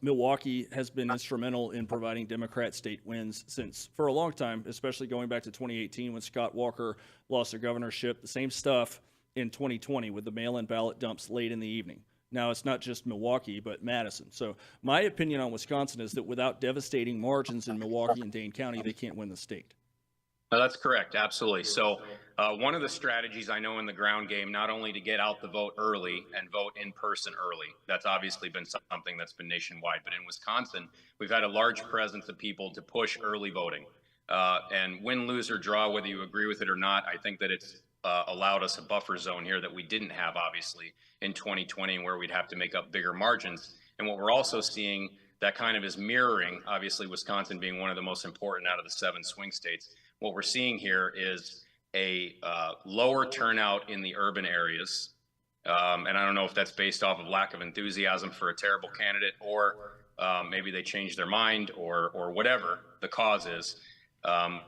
Milwaukee has been instrumental in providing Democrat state wins since for a long time, especially going back to 2018 when Scott Walker lost the governorship. The same stuff in 2020 with the mail-in ballot dumps late in the evening. Now it's not just Milwaukee, but Madison. So my opinion on Wisconsin is that without devastating margins in Milwaukee and Dane County, they can't win the state. No, that's correct. Absolutely. So, one of the strategies I know in the ground game, not only to get out the vote early and vote in person early, that's obviously been something that's been nationwide. But in Wisconsin, we've had a large presence of people to push early voting. And win, lose, or draw, whether you agree with it or not, I think that it's allowed us a buffer zone here that we didn't have, obviously, in 2020, where we'd have to make up bigger margins. And what we're also seeing that kind of is mirroring, obviously, Wisconsin being one of the most important out of the 7 swing states. What we're seeing here is a lower turnout in the urban areas. And I don't know if that's based off of lack of enthusiasm for a terrible candidate, or maybe they changed their mind, or whatever the cause is.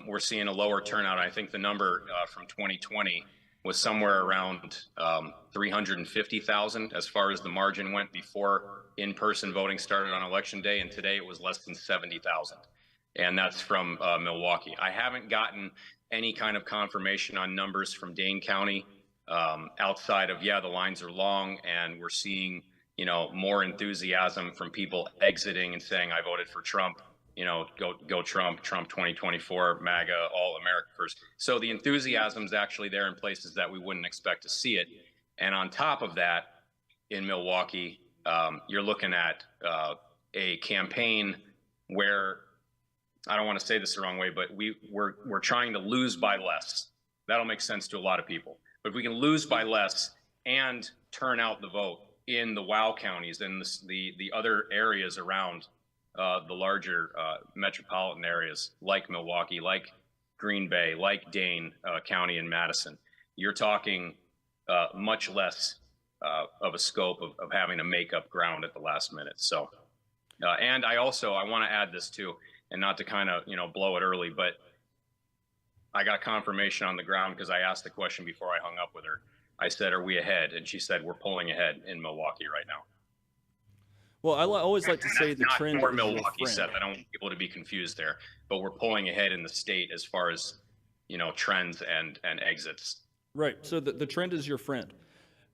We're seeing a lower turnout. I think the number from 2020 was somewhere around 350,000 as far as the margin went before in-person voting started on election day. And today it was less than 70,000. And that's from Milwaukee. I haven't gotten any kind of confirmation on numbers from Dane County outside of, the lines are long and we're seeing, more enthusiasm from people exiting and saying, I voted for Trump, go Trump 2024, MAGA, all America first. So the enthusiasm's actually there in places that we wouldn't expect to see it. And on top of that, in Milwaukee, you're looking at a campaign where, I don't want to say this the wrong way, but we're trying to lose by less. That'll make sense to a lot of people. But if we can lose by less and turn out the vote in the WOW counties and the other areas around the larger metropolitan areas like Milwaukee, like Green Bay, like Dane County and Madison, you're talking much less of a scope of having to make up ground at the last minute. So, and I want to add this too, and not to kind of, blow it early, but I got confirmation on the ground because I asked the question before I hung up with her. I said, are we ahead? And she said, we're pulling ahead in Milwaukee right now. Well, I always like to say the trend Not is more your Milwaukee friend. set. I don't want people to be confused there, but we're pulling ahead in the state as far as, trends and exits. Right. So the trend is your friend.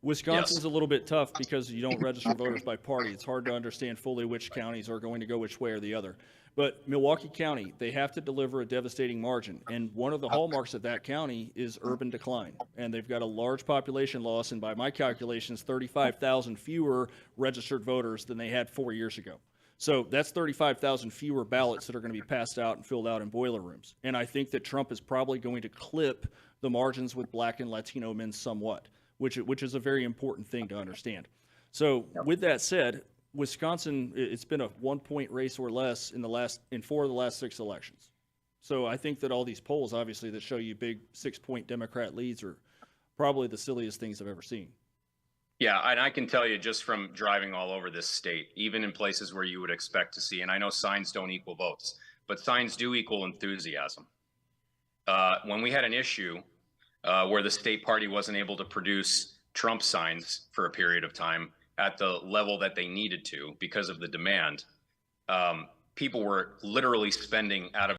Wisconsin's Yes. a little bit tough because you don't register voters by party. It's hard to understand fully which counties are going to go which way or the other. But Milwaukee County, they have to deliver a devastating margin. And one of the hallmarks of that county is urban decline. And they've got a large population loss, and by my calculations, 35,000 fewer registered voters than they had 4 years ago. So that's 35,000 fewer ballots that are going to be passed out and filled out in boiler rooms. And I think that Trump is probably going to clip the margins with Black and Latino men somewhat, which is a very important thing to understand. So with that said, Wisconsin, it's been a 1-point race or less in 4 of the last 6 elections. So I think that all these polls, obviously, that show you big 6-point Democrat leads are probably the silliest things I've ever seen. Yeah, and I can tell you just from driving all over this state, even in places where you would expect to see, and I know signs don't equal votes, but signs do equal enthusiasm. When we had an issue where the state party wasn't able to produce Trump signs for a period of time at the level that they needed to because of the demand, people were literally spending out of